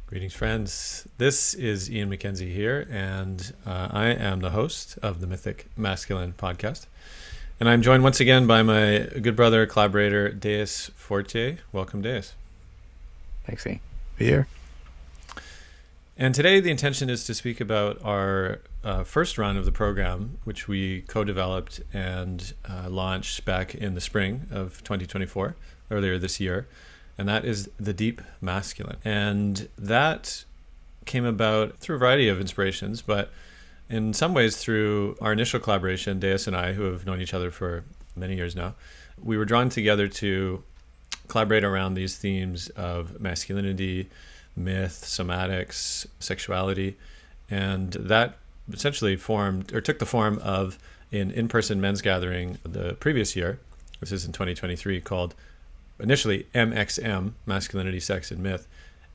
Greetings, friends. This is Ian McKenzie here, and I am the host of the Mythic Masculine podcast. And I'm joined once again by my good brother, collaborator, Deus Fortier. Welcome, Deus. Thanks, Ian. Be here. And today the intention is to speak about our first run of the program, which we co-developed and launched back in the spring of 2024, earlier this year. And that is the deep masculine. And that came about through a variety of inspirations, but in some ways through our initial collaboration, Deus and I, who have known each other for many years now. We were drawn together to collaborate around these themes of masculinity, myth, somatics, sexuality, and that essentially took the form of an in-person men's gathering the previous year. This is in 2023, called initially MXM, Masculinity, Sex, and Myth.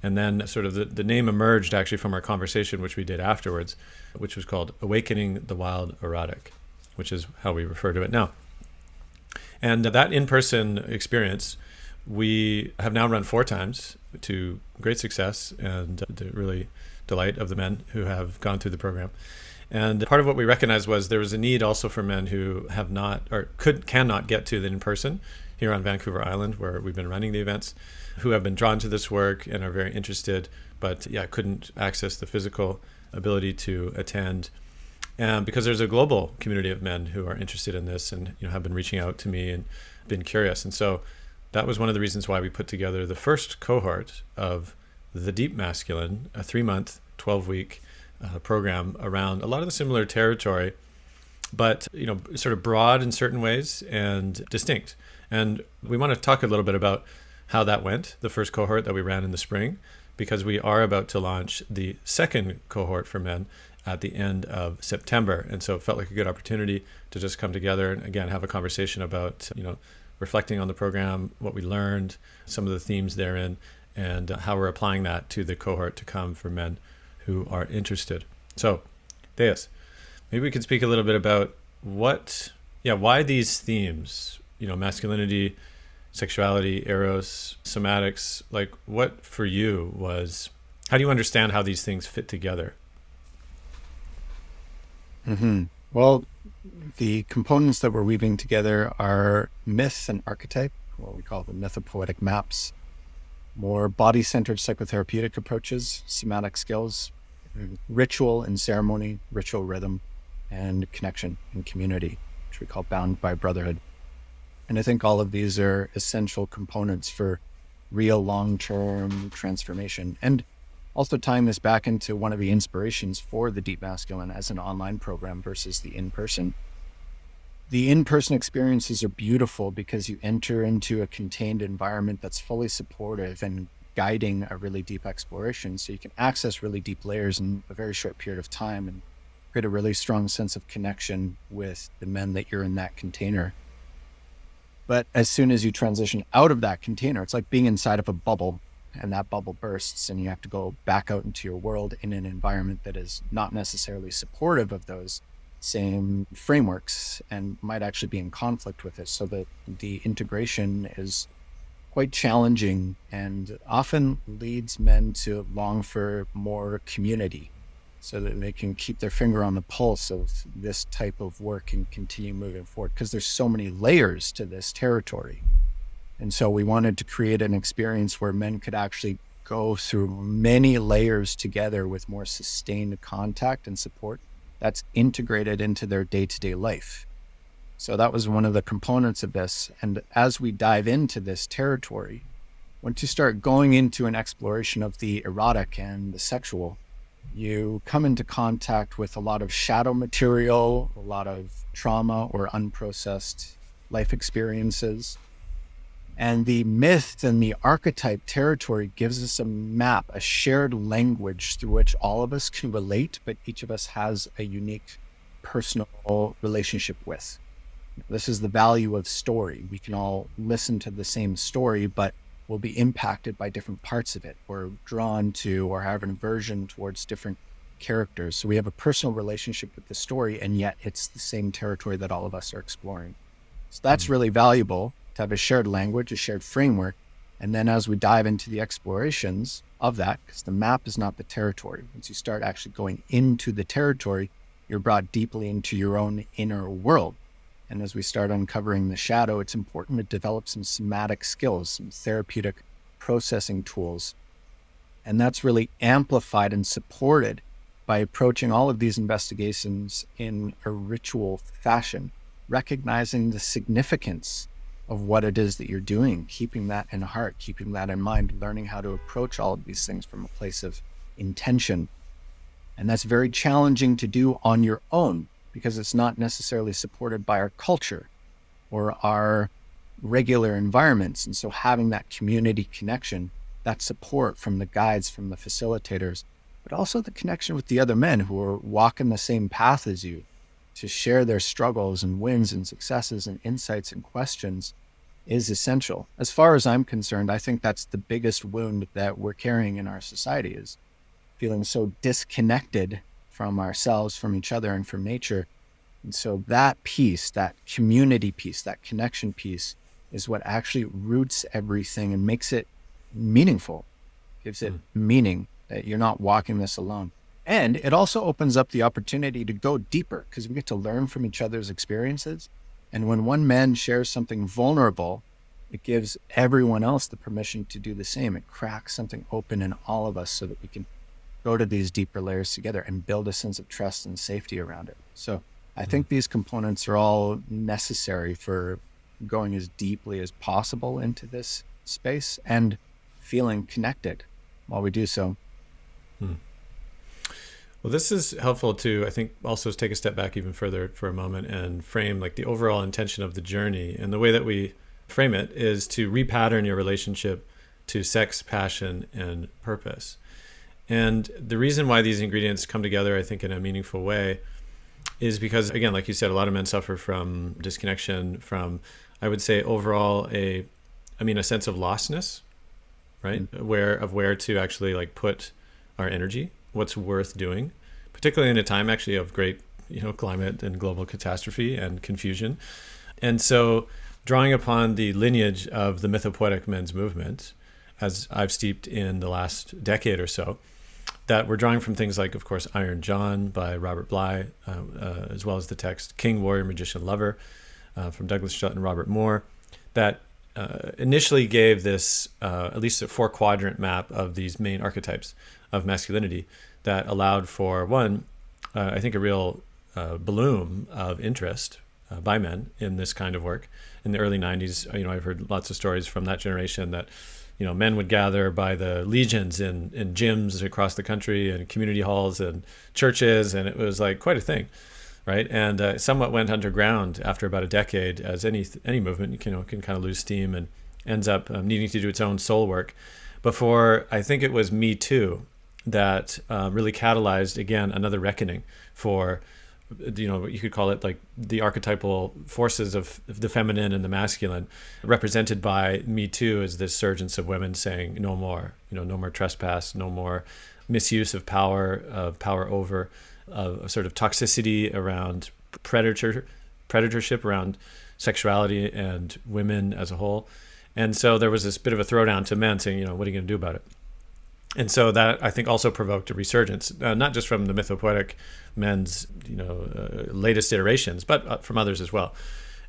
And then sort of the name emerged actually from our conversation, which we did afterwards, which was called Awakening the Wild Erotic, which is how we refer to it now. And that in-person experience, we have now run 4 times to great success and the really delight of the men who have gone through the program. And part of what we recognized was there was a need also for men who have not or cannot get to the in-person here on Vancouver Island, where we've been running the events, who have been drawn to this work and are very interested, but couldn't access the physical ability to attend. And because there's a global community of men who are interested in this and have been reaching out to me and been curious. And so that was one of the reasons why we put together the first cohort of the Deep Masculine, a 3-month, 12-week program around a lot of the similar territory, but sort of broad in certain ways and distinct. And we want to talk a little bit about how that went, the first cohort that we ran in the spring, because we are about to launch the second cohort for men at the end of September. And so it felt like a good opportunity to just come together and again have a conversation about, reflecting on the program, what we learned, some of the themes therein, and how we're applying that to the cohort to come for men who are interested. So, Deus, maybe we could speak a little bit about why these themes, masculinity, sexuality, eros, somatics, like what for you how do you understand how these things fit together? Mm-hmm. Well, the components that we're weaving together are myth and archetype, what we call the mythopoetic maps, more body-centered psychotherapeutic approaches, somatic skills, ritual and ceremony, ritual rhythm, and connection and community, which we call bound by brotherhood. And I think all of these are essential components for real long-term transformation. And also tying this back into one of the inspirations for the Deep Masculine as an online program versus the in-person. The in-person experiences are beautiful because you enter into a contained environment that's fully supportive and guiding a really deep exploration. So you can access really deep layers in a very short period of time and create a really strong sense of connection with the men that you're in that container. But as soon as you transition out of that container, it's like being inside of a bubble, and that bubble bursts and you have to go back out into your world in an environment that is not necessarily supportive of those same frameworks and might actually be in conflict with it. So that the integration is quite challenging and often leads men to long for more community so that they can keep their finger on the pulse of this type of work and continue moving forward, because there's so many layers to this territory. And so we wanted to create an experience where men could actually go through many layers together with more sustained contact and support that's integrated into their day-to-day life. So that was one of the components of this. And as we dive into this territory, once you start going into an exploration of the erotic and the sexual, you come into contact with a lot of shadow material, a lot of trauma or unprocessed life experiences. And the myth and the archetype territory gives us a map, a shared language through which all of us can relate, but each of us has a unique personal relationship with. This is the value of story. We can all listen to the same story, but we'll be impacted by different parts of it. We're drawn to or have an aversion towards different characters. So we have a personal relationship with the story, and yet it's the same territory that all of us are exploring. So that's really valuable, to have a shared language, a shared framework. And then as we dive into the explorations of that, because the map is not the territory, once you start actually going into the territory, you're brought deeply into your own inner world. And as we start uncovering the shadow, it's important to develop some somatic skills, some therapeutic processing tools. And that's really amplified and supported by approaching all of these investigations in a ritual fashion, recognizing the significance of what it is that you're doing, keeping that in heart, keeping that in mind, learning how to approach all of these things from a place of intention. And that's very challenging to do on your own because it's not necessarily supported by our culture or our regular environments. And so having that community connection, that support from the guides, from the facilitators, but also the connection with the other men who are walking the same path as you to share their struggles and wins and successes and insights and questions is essential. As far as I'm concerned, I think that's the biggest wound that we're carrying in our society, is feeling so disconnected from ourselves, from each other, and from nature. And so that piece, that community piece, that connection piece is what actually roots everything and makes it meaningful, gives it meaning that you're not walking this alone. And it also opens up the opportunity to go deeper because we get to learn from each other's experiences. And when one man shares something vulnerable, it gives everyone else the permission to do the same. It cracks something open in all of us so that we can go to these deeper layers together and build a sense of trust and safety around it. So I think these components are all necessary for going as deeply as possible into this space and feeling connected while we do so. Well, this is helpful to, I think, also take a step back even further for a moment and frame like the overall intention of the journey. And the way that we frame it is to repattern your relationship to sex, passion, and purpose. And the reason why these ingredients come together, I think, in a meaningful way is because, again, like you said, a lot of men suffer from disconnection, from, I would say, overall a sense of lostness, right? Where to actually like put our energy, what's worth doing, particularly in a time actually of great, climate and global catastrophe and confusion. And so drawing upon the lineage of the mythopoetic men's movement, as I've steeped in the last decade or so, that we're drawing from things like, of course, Iron John by Robert Bly, as well as the text King, Warrior, Magician, Lover from Douglas Judd and Robert Moore, that initially gave this at least a 4-quadrant map of these main archetypes of masculinity that allowed for one, I think, a real bloom of interest by men in this kind of work. In the early 90s, I've heard lots of stories from that generation that men would gather by the legions in gyms across the country and community halls and churches, and it was like quite a thing, right? And somewhat went underground after about a decade, as any movement can kind of lose steam and ends up needing to do its own soul work. Before, I think it was Me Too that really catalyzed, again, another reckoning for, you could call it like the archetypal forces of the feminine and the masculine, represented by Me Too as this surgence of women saying no more, no more trespass, no more misuse of power over, of sort of toxicity around predatorship around sexuality and women as a whole. And so there was this bit of a throwdown to men saying, what are you going to do about it? And so that, I think, also provoked a resurgence, not just from the mythopoetic men's, latest iterations, but from others as well.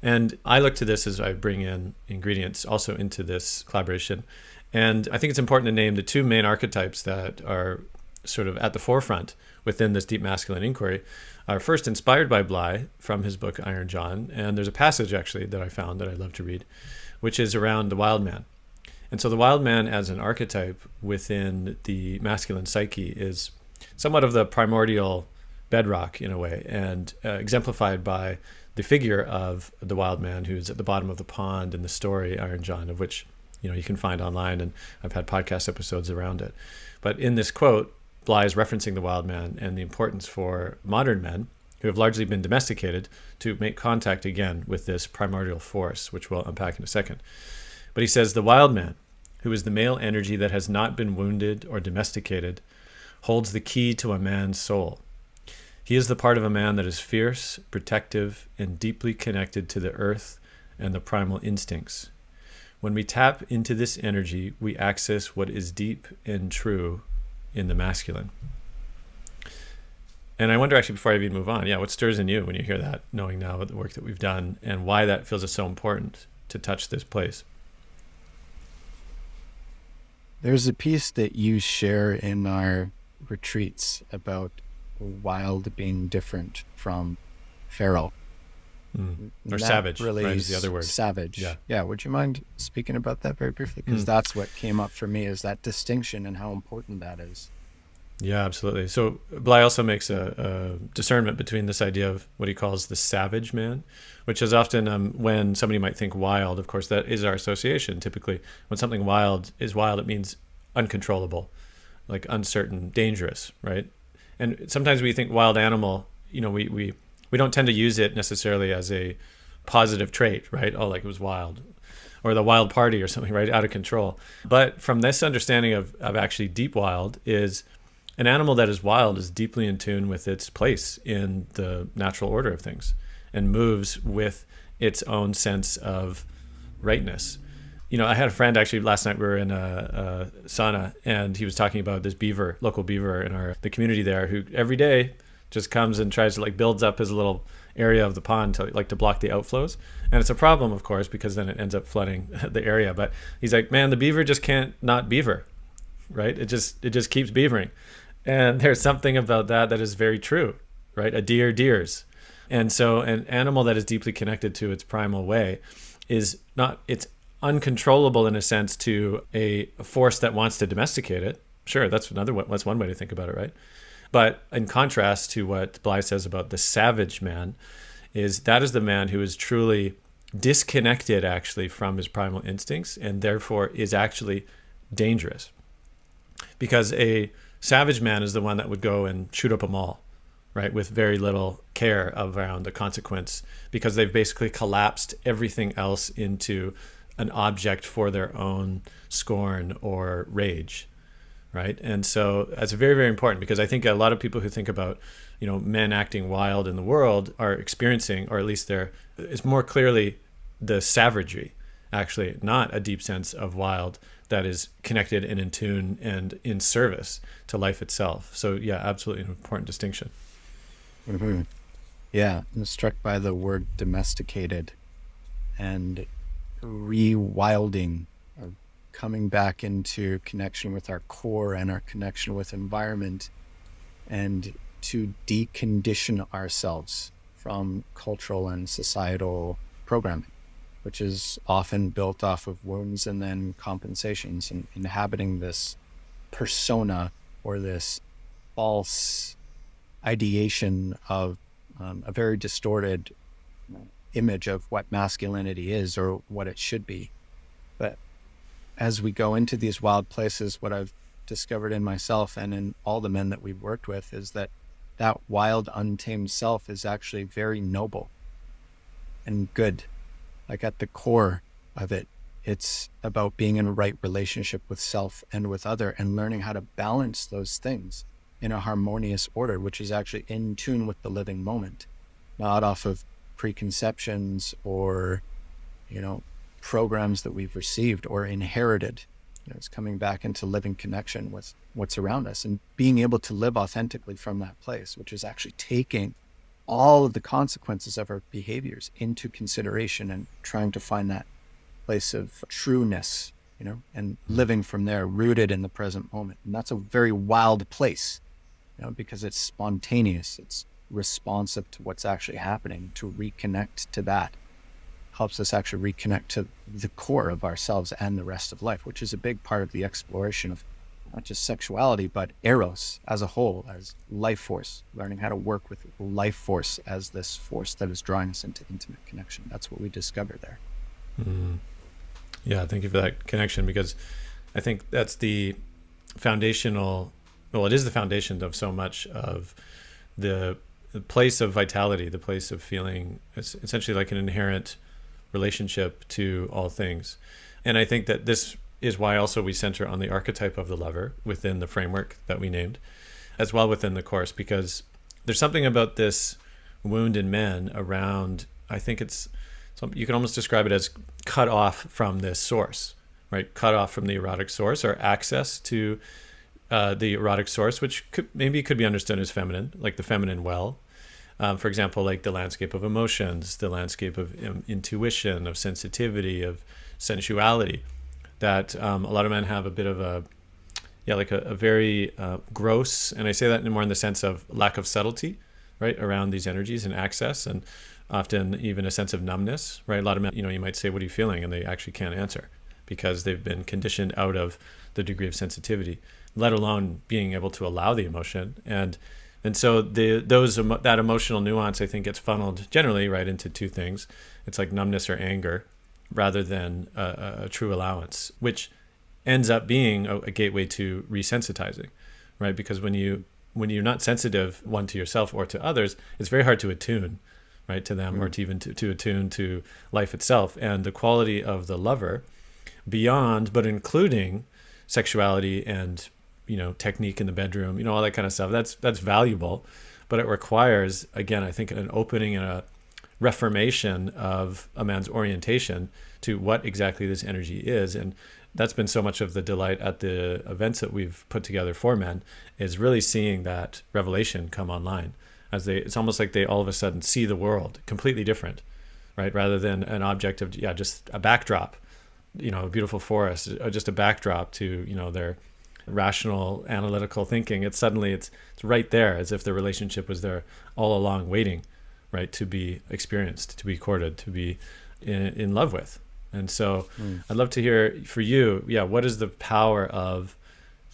And I look to this as I bring in ingredients also into this collaboration. And I think it's important to name the two main archetypes that are sort of at the forefront within this deep masculine inquiry are first inspired by Bly from his book Iron John. And there's a passage actually that I found that I'd love to read, which is around the wild man. And so the wild man as an archetype within the masculine psyche is somewhat of the primordial bedrock in a way, and exemplified by the figure of the wild man who's at the bottom of the pond in the story Iron John, of which you can find online, and I've had podcast episodes around it. But in this quote, Bly is referencing the wild man and the importance for modern men who have largely been domesticated to make contact again with this primordial force, which we'll unpack in a second. But he says, the wild man, who is the male energy that has not been wounded or domesticated, holds the key to a man's soul. He is the part of a man that is fierce, protective, and deeply connected to the earth and the primal instincts. When we tap into this energy, we access what is deep and true in the masculine. And I wonder, actually, before I even move on, what stirs in you when you hear that, knowing now about the work that we've done and why that feels so important to touch this place? There's a piece that you share in our retreats about wild being different from feral. Or savage, really, right, is the other word. Savage. Yeah. Would you mind speaking about that very briefly? Because that's what came up for me, is that distinction and how important that is. Yeah, absolutely. So Bly also makes a discernment between this idea of what he calls the savage man, which is often when somebody might think wild. Of course, that is our association. Typically, when something wild, it means uncontrollable, like uncertain, dangerous, right? And sometimes we think wild animal, we don't tend to use it necessarily as a positive trait, right? Oh, like it was wild. Or the wild party or something, right? Out of control. But from this understanding of actually deep wild, is an animal that is wild is deeply in tune with its place in the natural order of things and moves with its own sense of rightness. I had a friend, actually, last night we were in a sauna, and he was talking about this local beaver in the community there, who every day just comes and tries to builds up his little area of the pond to block the outflows. And it's a problem, of course, because then it ends up flooding the area. But he's like, man, the beaver just can't not beaver, right? It just keeps beavering. And there's something about that is very true, right? A deer deers. And so an animal that is deeply connected to its primal way it's uncontrollable in a sense to a force that wants to domesticate it. Sure, that's one way to think about it, right? But in contrast to what Bly says about the savage man, that is the man who is truly disconnected actually from his primal instincts and therefore is actually dangerous. Because a savage man is the one that would go and shoot up a mall, right, with very little care around the consequence, because they've basically collapsed everything else into an object for their own scorn or rage. Right. And so that's very, very important, because I think a lot of people who think about, men acting wild in the world are experiencing, or at least it's more clearly the savagery, actually, not a deep sense of wild that is connected and in tune and in service to life itself. So, yeah, absolutely an important distinction. Mm-hmm. Yeah. I'm struck by the word domesticated and rewilding, coming back into connection with our core and our connection with environment, and to decondition ourselves from cultural and societal programming, which is often built off of wounds and then compensations, and inhabiting this persona or this false ideation of a very distorted image of what masculinity is or what it should be. But as we go into these wild places, what I've discovered in myself and in all the men that we've worked with is that wild, untamed self is actually very noble and good. Like at the core of it, it's about being in a right relationship with self and with other, and learning how to balance those things in a harmonious order, which is actually in tune with the living moment, not off of preconceptions or, programs that we've received or inherited. It's coming back into living connection with what's around us and being able to live authentically from that place, which is actually taking all of the consequences of our behaviors into consideration and trying to find that place of trueness, and living from there, rooted in the present moment. And that's a very wild place, because it's spontaneous, it's responsive to what's actually happening. To reconnect to that helps us actually reconnect to the core of ourselves and the rest of life, which is a big part of the exploration of not just sexuality, but eros as a whole, as life force, learning how to work with life force as this force that is drawing us into intimate connection. That's what we discover there. Mm-hmm. Yeah, thank you for that connection, because I think that's the foundational, it is the foundation of so much of the place of vitality, the place of feeling essentially like an inherent relationship to all things. And I think that this is why also we center on the archetype of the lover within the framework that we named, as well within the course, because there's something about this wound in men around, I think it's So you can almost describe it as cut off from this source, right? Cut off from the erotic source, or access to the erotic source, which could be understood as feminine, like the feminine well. For example, like the landscape of emotions, the landscape of intuition, of sensitivity, of sensuality, that a lot of men have a bit of a very gross, and I say that more in the sense of lack of subtlety, right, around these energies and access, and often even a sense of numbness, right? A lot of men, you might say, "What are you feeling?" and they actually can't answer because they've been conditioned out of the degree of sensitivity, let alone being able to allow the emotion. And so that emotional nuance, I think, gets funneled generally right into two things. It's like numbness or anger, rather than a true allowance, which ends up being a gateway to resensitizing, right? Because when you're not sensitive, one, to yourself or to others, it's very hard to attune, right, to them, or to even to attune to life itself. And the quality of the lover, beyond but including sexuality and technique in the bedroom, all that kind of stuff, that's valuable, but it requires, again, I think, an opening and a reformation of a man's orientation to what exactly this energy is. And that's been so much of the delight at the events that we've put together for men, is really seeing that revelation come online, as it's almost like they all of a sudden see the world completely different, right? Rather than an object of just a backdrop, a beautiful forest, just a backdrop to their rational analytical thinking. It's right there, as if the relationship was there all along, waiting, right, to be experienced, to be courted, to be in love with. And so I'd love to hear for you, what is the power of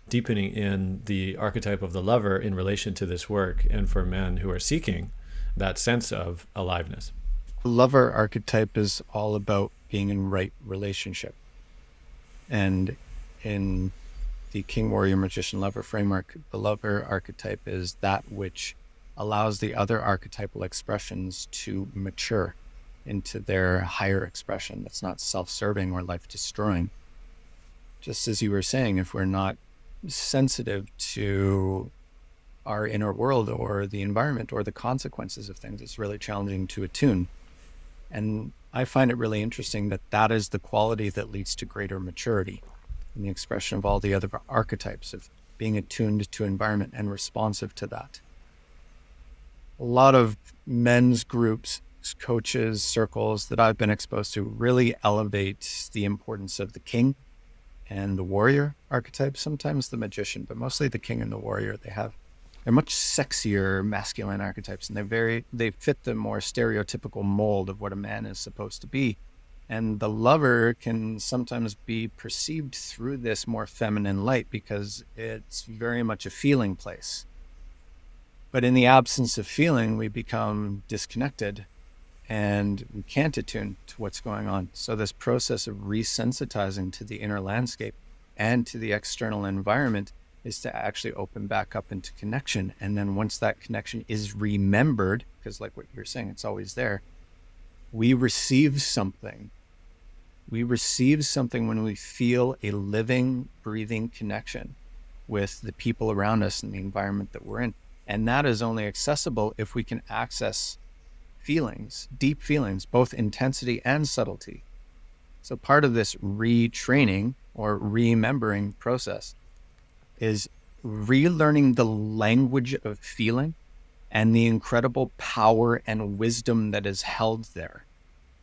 deepening in the archetype of the lover in relation to this work, and for men who are seeking that sense of aliveness? Lover archetype is all about being in right relationship. And in the King, Warrior, Magician, Lover framework, the lover archetype is that which allows the other archetypal expressions to mature into their higher expression. That's not self-serving or life-destroying. Just as you were saying, if we're not sensitive to our inner world or the environment or the consequences of things, it's really challenging to attune. And I find it really interesting that is the quality that leads to greater maturity in the expression of all the other archetypes, of being attuned to environment and responsive to that. A lot of men's groups, coaches, circles that I've been exposed to really elevate the importance of the king and the warrior archetype, sometimes the magician, but mostly the king and the warrior. They're much sexier masculine archetypes, and they fit the more stereotypical mold of what a man is supposed to be. And the lover can sometimes be perceived through this more feminine light because it's very much a feeling place. But in the absence of feeling, we become disconnected and we can't attune to what's going on. So this process of resensitizing to the inner landscape and to the external environment is to actually open back up into connection. And then once that connection is remembered, because like what you're saying, it's always there, we receive something. We receive something when we feel a living, breathing connection with the people around us and the environment that we're in. And that is only accessible if we can access feelings, deep feelings, both intensity and subtlety. So part of this retraining or remembering process is relearning the language of feeling and the incredible power and wisdom that is held there.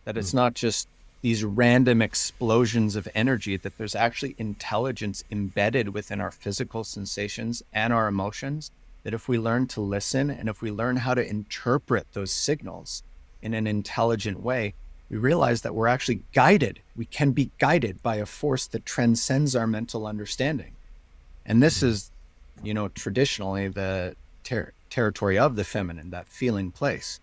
That it's not just these random explosions of energy, that there's actually intelligence embedded within our physical sensations and our emotions, that if we learn to listen and if we learn how to interpret those signals in an intelligent way, we realize that we're actually guided. We can be guided by a force that transcends our mental understanding. And this is, traditionally the territory of the feminine, that feeling place.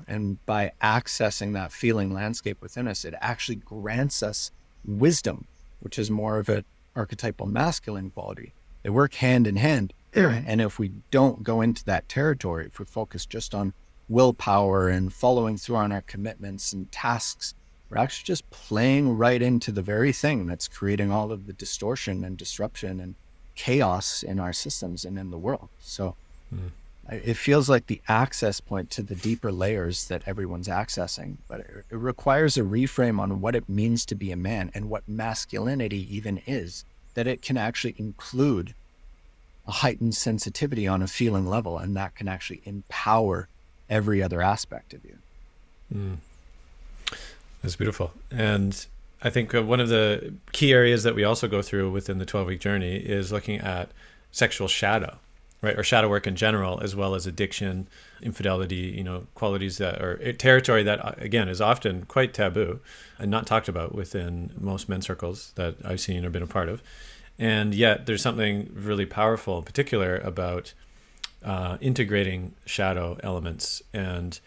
And by accessing that feeling landscape within us, it actually grants us wisdom, which is more of an archetypal masculine quality. They work hand in hand. And if we don't go into that territory, if we focus just on willpower and following through on our commitments and tasks, we're actually just playing right into the very thing that's creating all of the distortion and disruption and chaos in our systems and in the world. So It feels like the access point to the deeper layers that everyone's accessing, but it requires a reframe on what it means to be a man and what masculinity even is, that it can actually include a heightened sensitivity on a feeling level, and that can actually empower every other aspect of you. Mm. That's beautiful. And I think one of the key areas that we also go through within the 12-week journey is looking at sexual shadow, right? Or shadow work in general, as well as addiction, infidelity, qualities that are territory that, again, is often quite taboo and not talked about within most men's circles that I've seen or been a part of. And yet there's something really powerful in particular about integrating shadow elements, and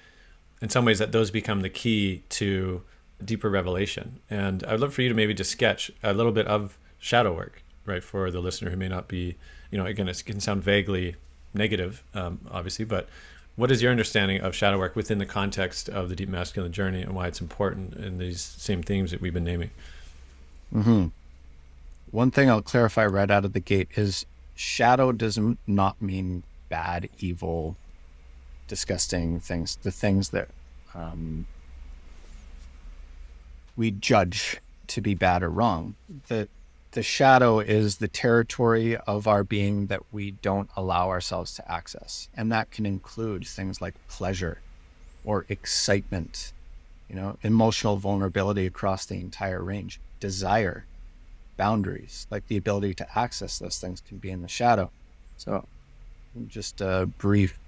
in some ways that those become the key to deeper revelation. And I'd love for you to maybe just sketch a little bit of shadow work, right, for the listener who may not be, again, it can sound vaguely negative, obviously, but what is your understanding of shadow work within the context of the deep masculine journey, and why it's important in these same themes that we've been naming? Mm-hmm. One thing I'll clarify right out of the gate is shadow does not mean bad, evil, disgusting things, the things that we judge to be bad or wrong. The shadow is the territory of our being that we don't allow ourselves to access. And that can include things like pleasure or excitement, emotional vulnerability across the entire range, desire, boundaries, like the ability to access those things can be in the shadow. So just a brief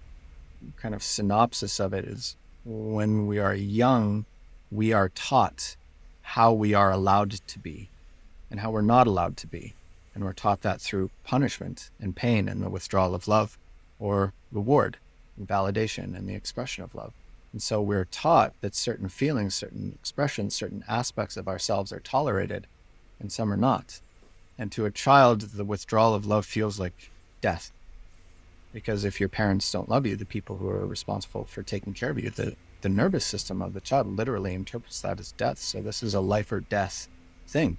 kind of synopsis of it is, when we are young, we are taught how we are allowed to be and how we're not allowed to be. And we're taught that through punishment and pain and the withdrawal of love, or reward and validation and the expression of love. And so we're taught that certain feelings, certain expressions, certain aspects of ourselves are tolerated and some are not. And to a child, the withdrawal of love feels like death. Because if your parents don't love you, the people who are responsible for taking care of you, the nervous system of the child literally interprets that as death. So this is a life or death thing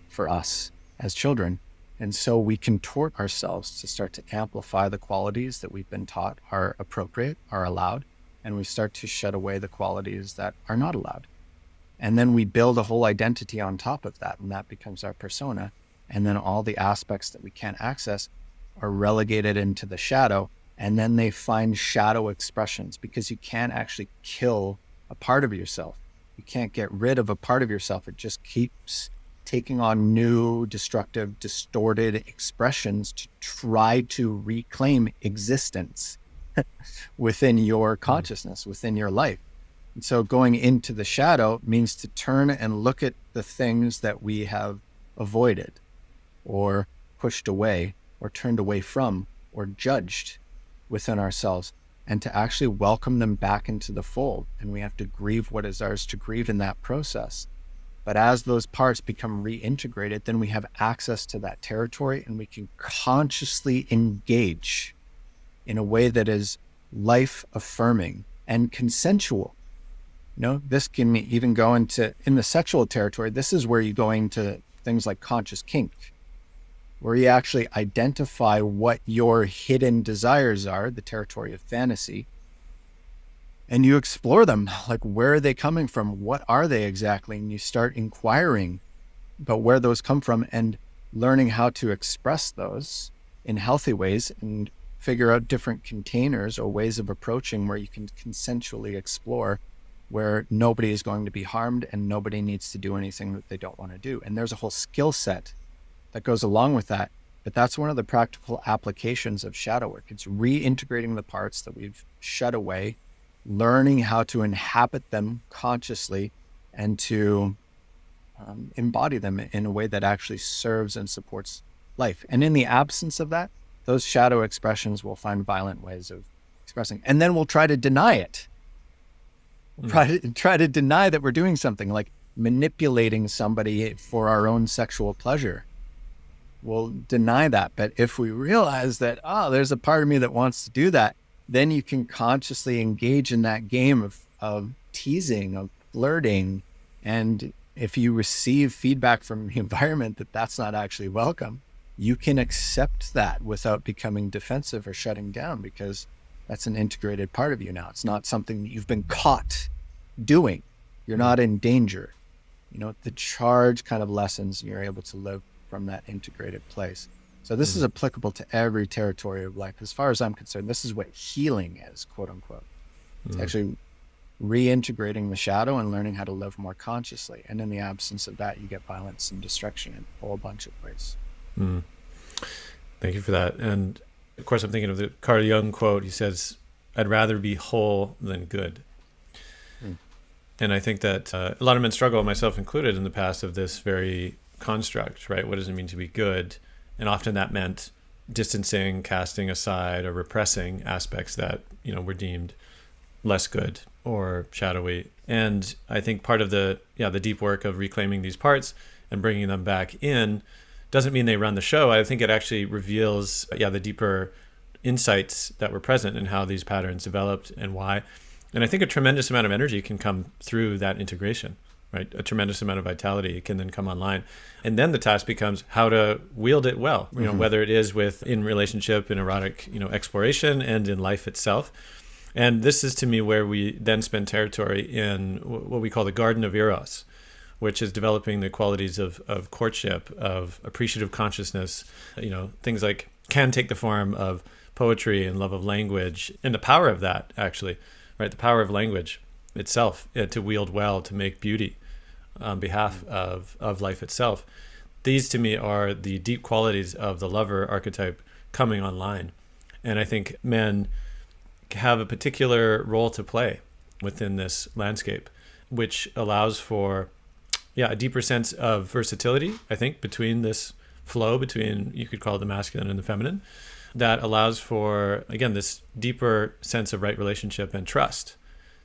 for us as children. And so we contort ourselves to start to amplify the qualities that we've been taught are appropriate, are allowed, and we start to shed away the qualities that are not allowed. And then we build a whole identity on top of that, and that becomes our persona. And then all the aspects that we can't access are relegated into the shadow, and then they find shadow expressions, because you can't actually kill a part of yourself. You can't get rid of a part of yourself. It just keeps taking on new, destructive, distorted expressions to try to reclaim existence within your consciousness, within your life. And so going into the shadow means to turn and look at the things that we have avoided or pushed away or turned away from or judged within ourselves, and to actually welcome them back into the fold. And we have to grieve what is ours to grieve in that process. But as those parts become reintegrated, then we have access to that territory, and we can consciously engage in a way that is life affirming and consensual. This can even go in the sexual territory. This is where you go into things like conscious kink, where you actually identify what your hidden desires are, the territory of fantasy, and you explore them. Like, where are they coming from? What are they exactly? And you start inquiring about where those come from and learning how to express those in healthy ways, and figure out different containers or ways of approaching where you can consensually explore, where nobody is going to be harmed and nobody needs to do anything that they don't want to do. And there's a whole skill set that goes along with that. But that's one of the practical applications of shadow work. It's reintegrating the parts that we've shut away, learning how to inhabit them consciously, and to embody them in a way that actually serves and supports life. And in the absence of that, those shadow expressions will find violent ways of expressing. And then we'll try to deny it. Try to deny that we're doing something, like manipulating somebody for our own sexual pleasure. We'll deny that. But if we realize that, there's a part of me that wants to do that, then you can consciously engage in that game of teasing, of flirting. And if you receive feedback from the environment that that's not actually welcome, you can accept that without becoming defensive or shutting down, because That's an integrated part of you now. It's not something that you've been caught doing. You're not in danger. The charge kind of lessens, and you're able to live from that integrated place. So this is applicable to every territory of life. As far as I'm concerned, this is what healing is, quote unquote. It's actually reintegrating the shadow and learning how to live more consciously. And in the absence of that, you get violence and destruction in a whole bunch of ways. Thank you for that. And of course, I'm thinking of the Carl Jung quote. He says, "I'd rather be whole than good." And I think that a lot of men struggle, myself included, in the past, of this very construct, right? What does it mean to be good? And often that meant distancing, casting aside, or repressing aspects that, were deemed less good or shadowy. And I think part of the deep work of reclaiming these parts and bringing them back in doesn't mean they run the show. I think it actually reveals, the deeper insights that were present and how these patterns developed and why. And I think a tremendous amount of energy can come through that integration, right? A tremendous amount of vitality can then come online. And then the task becomes how to wield it well, whether it is in relationship, in erotic, exploration, and in life itself. And this is, to me, where we then spend territory in what we call the garden of eros, which is developing the qualities of courtship, of appreciative consciousness, things like can take the form of poetry and love of language, and the power of that, actually, right? The power of language itself to wield well, to make beauty on behalf of life itself. These, to me, are the deep qualities of the lover archetype coming online. And I think men have a particular role to play within this landscape, which allows for a deeper sense of versatility, I think, between this flow between, you could call it the masculine and the feminine, that allows for, again, this deeper sense of right relationship and trust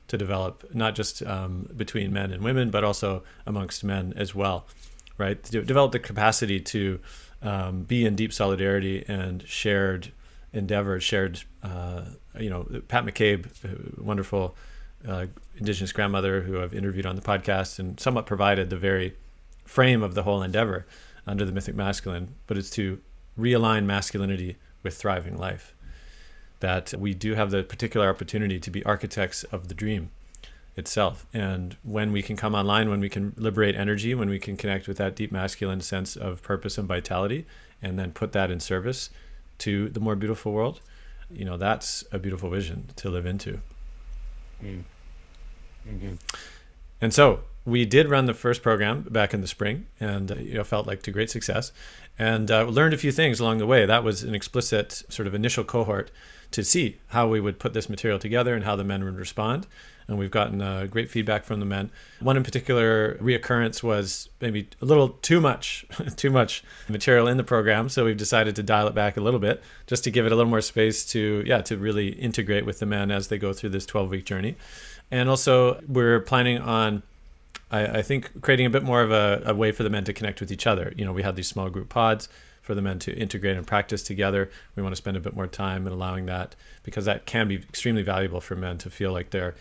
to develop, not just between men and women, but also amongst men as well, right? To develop the capacity to be in deep solidarity and shared endeavor, shared, Pat McCabe, wonderful Indigenous grandmother who I've interviewed on the podcast and somewhat provided the very frame of the whole endeavor under the mythic masculine, but it's to realign masculinity with thriving life. That we do have the particular opportunity to be architects of the dream itself. And when we can come online, when we can liberate energy, when we can connect with that deep masculine sense of purpose and vitality, and then put that in service to the more beautiful world, that's a beautiful vision to live into. And so we did run the first program back in the spring, and felt like to great success, and learned a few things along the way. That was an explicit sort of initial cohort to see how we would put this material together and how the men would respond. And we've gotten great feedback from the men. One in particular reoccurrence was maybe a little too much material in the program. So we've decided to dial it back a little bit just to give it a little more space to really integrate with the men as they go through this 12-week journey. And also we're planning on, I think, creating a bit more of a way for the men to connect with each other. We have these small group pods for the men to integrate and practice together. We want to spend a bit more time in allowing that, because that can be extremely valuable for men to feel like they're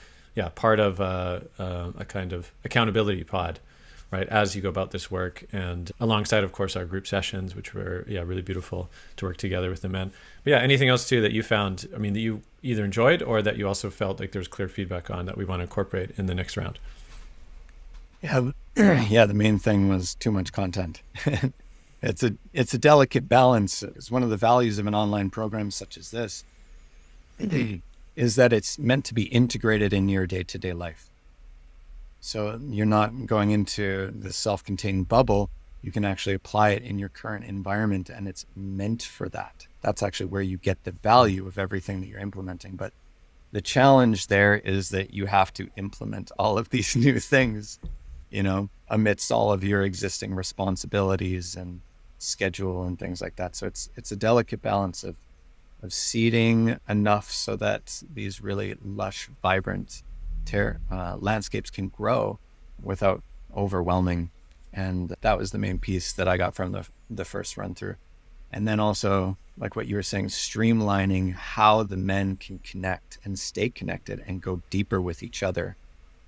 part of a kind of accountability pod, right, as you go about this work, and alongside, of course, our group sessions, which were really beautiful to work together with the men. But anything else too that you found, that you either enjoyed or that you also felt like there was clear feedback on that we want to incorporate in the next round? The main thing was too much content. It's a delicate balance. It's one of the values of an online program such as this is that it's meant to be integrated in your day-to-day life. So you're not going into the self-contained bubble. You can actually apply it in your current environment, and it's meant for that. That's actually where you get the value of everything that you're implementing. But the challenge there is that you have to implement all of these new things, amidst all of your existing responsibilities and schedule and things like that. So it's a delicate balance of seeding enough so that these really lush, vibrant landscapes can grow without overwhelming. And that was the main piece that I got from the first run through. And then also, like what you were saying, streamlining how the men can connect and stay connected and go deeper with each other,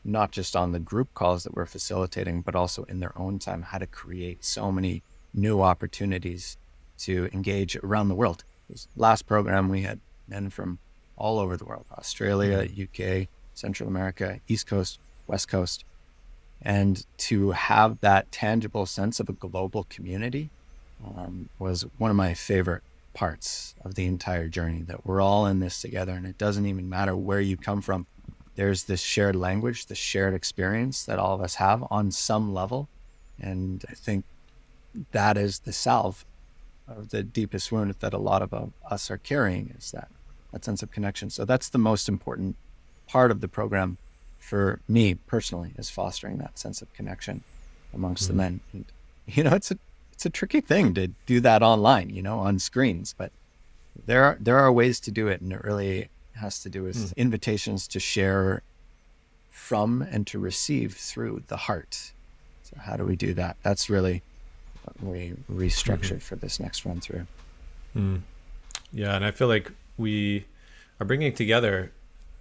not just on the group calls that we're facilitating, but also in their own time, how to create so many new opportunities to engage around the world. This last program, we had men from all over the world, Australia, UK, Central America, East Coast, West Coast. And to have that tangible sense of a global community was one of my favorite parts of the entire journey, that we're all in this together, and it doesn't even matter where you come from. There's this shared language, this shared experience that all of us have on some level. And I think that is the salve of the deepest wound that a lot of us are carrying, is that sense of connection. So that's the most important part of the program for me personally, is fostering that sense of connection amongst the men. And, it's a tricky thing to do that online, on screens, but there are ways to do it. And it really has to do with invitations to share from and to receive through the heart. So how do we do that? That's really what we restructured for this next run through. Yeah. And I feel like we are bringing together,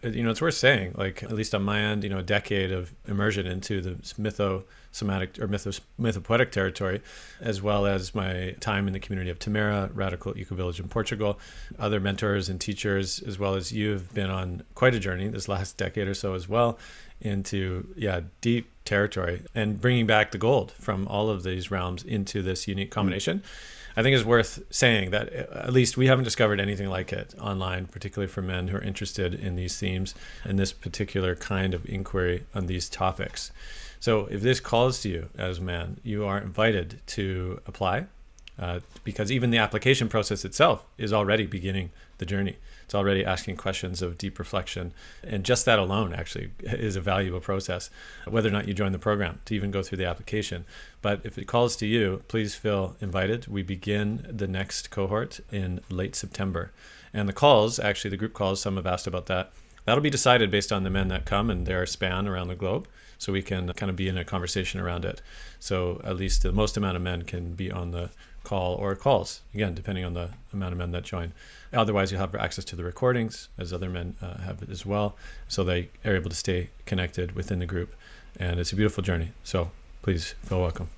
it's worth saying, like, at least on my end, a decade of immersion into the mythosomatic or mythopoetic territory, as well as my time in the community of Tamara, Radical Eco Village in Portugal, other mentors and teachers, as well as you've been on quite a journey this last decade or so as well, into deep territory, and bringing back the gold from all of these realms into this unique combination. I think is worth saying that at least we haven't discovered anything like it online, particularly for men who are interested in these themes and this particular kind of inquiry on these topics. So if this calls to you as a man, you are invited to apply, because even the application process itself is already beginning the journey. It's already asking questions of deep reflection. And just that alone actually is a valuable process, whether or not you join the program, to even go through the application. But if it calls to you, please feel invited. We begin the next cohort in late September. And the calls, actually the group calls, some have asked about that. That'll be decided based on the men that come and their span around the globe. So we can kind of be in a conversation around it. So at least the most amount of men can be on the call or calls, again, depending on the amount of men that join. Otherwise, you'll have access to the recordings, as other men have as well, so they are able to stay connected within the group. And it's a beautiful journey. So please feel welcome.